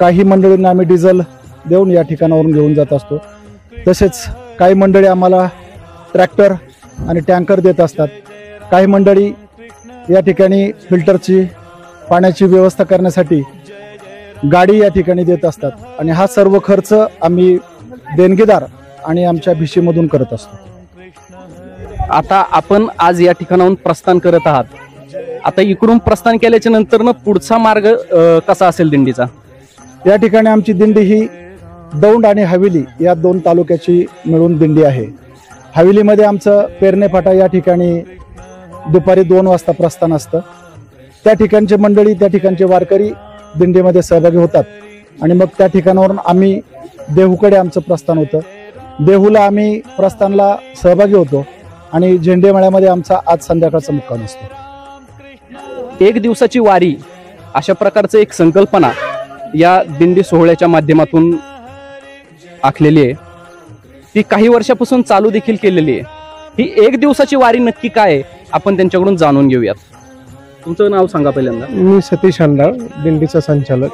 काही मंडळींना आम्ही डिझेल देऊन या ठिकाणावरून घेऊन जात असतो. तसेच काही मंडळी आम्हाला ट्रॅक्टर आणि टँकर देत असतात. काही मंडळी या ठिकाणी फिल्टरची पाण्याची व्यवस्था करण्यासाठी गाडी या ठिकाणी देत असतात आणि हा सर्व खर्च आम्ही देणगीदार आणि आमच्या भिशीमधून करत असतो. आता आपण आज या ठिकाणाहून प्रस्थान करत आहात. आता इकडून प्रस्थान केल्याच्या नंतर ना पुढचा मार्ग कसा असेल दिंडीचा? या ठिकाणी आमची दिंडी ही दौंड आणि हवेली या 2 तालुक्याची मिळून दिंडी आहे. हवेलीमध्ये आमचं पेरणे फाटा या ठिकाणी दुपारी 2 वाजता प्रस्थान असतं. त्या ठिकाणचे मंडळी, त्या ठिकाणचे वारकरी दिंडीमध्ये सहभागी होतात आणि मग त्या ठिकाणावरून आम्ही देहूकडे आमचं प्रस्थान होतं. देहूला आम्ही प्रस्थानला सहभागी होतो आणि झेंडेमळ्यामध्ये आमचा आज संध्याकाळचा मुक्काम असतो. 1 दिवसाची वारी अशा प्रकारचं एक संकल्पना या दिंडी सोहळ्याच्या माध्यमातून आखलेली आहे. ती काही वर्षापासून चालू देखील केलेली आहे. ही 1 दिवसाची वारी नक्की काय आहे आपण त्यांच्याकडून जाणून घेऊयात. तुमचं नाव सांगा पहिल्यांदा. मी सतीश अंडाळ, दिंडीचा संचालक.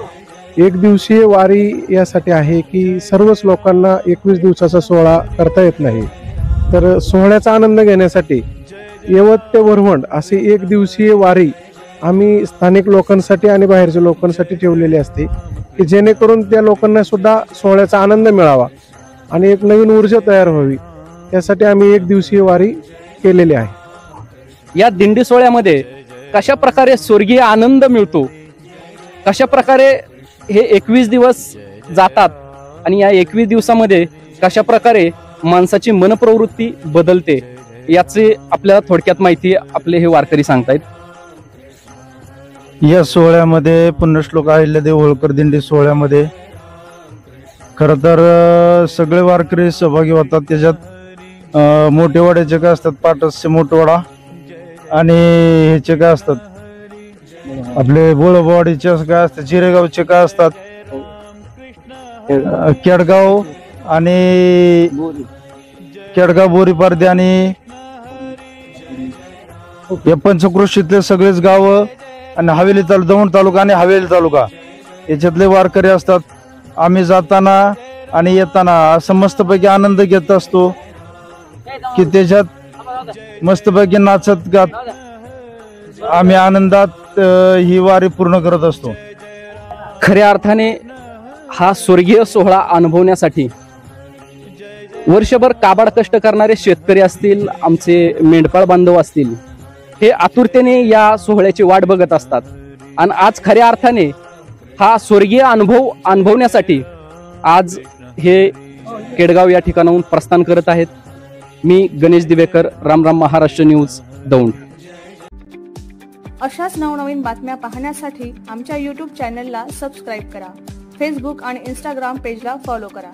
1 दिवसीय वारी यासाठी आहे की सर्वच लोकांना 21 दिवसाचा सोहळा करता येत नाही, तर सोहळ्याचा आनंद घेण्यासाठी यवत ते वरवंड अशी 1 दिवसीय वारी आम्ही स्थानिक लोकांसाठी आणि बाहेरच्या लोकांसाठी ठेवलेली असते की जेणेकरून त्या लोकांना सुद्धा सोहळ्याचा आनंद मिळावा आणि एक नवीन ऊर्जा तयार व्हावी, यासाठी आम्ही 1 दिवसीय वारी केलेली आहे. या दिंडी सोहळ्यामध्ये कशा प्रकारे स्वर्गीय आनंद मिळतो, कशा प्रकारे हे 21 दिवस जातात आणि या 21 दिवसामध्ये कशा प्रकारे माणसाची मनप्रवृत्ती बदलते, याची आपल्याला थोडक्यात माहिती आपले हे वारकरी सांगतायत. या सोहळ्यामध्ये पुण्यश्लोक अहिल्यादेवी होळकर दिंडी सोहळ्यामध्ये खरं तर सगळे वारकरी सहभागी होतात. त्याच्यात मोठेवाड्याचे काय असतात, पाटसचे मोठवाडा आणि ह्याचे काय असतात आपले बोळवाडीचे काय असतात, चिरेगावचे काय असतात, केडगाव आणि केडगाव, बोरीपारदी आणि या पंचक्रोशीतले सगळेच गाव आणि हवेली दौंड तालुका आणि हवेली तालुका याच्यातले वारकरी असतात. आम्ही जाताना आणि येताना असं मस्तपैकी आनंद घेत असतो की त्याच्यात मस्तपैकी नाचत गात आम्ही आनंदात ही वारी पूर्ण करत असतो. खऱ्या अर्थाने हा स्वर्गीय सोहळा अनुभवण्यासाठी वर्षभर काबाड कष्ट करणारे शेतकरी असतील, आमचे मेंढपाळ बांधव असतील, हे आतुरतेने या सोहळ्याची वाट बघत असतात. आणि आज खऱ्या अर्थाने हा स्वर्गीय अनुभव अनुभवण्यासाठी आज हे केडगाव या ठिकाणाहून प्रस्थान करत आहेत. मी गणेश दिवेकर, रामराम महाराष्ट्र न्यूज, दौंड. अशाच नवनवीन बातम्या पाहण्यासाठी आमच्या YouTube चॅनलला सबस्क्राईब करा. फेसबुक आणि Instagram पेजला फॉलो करा.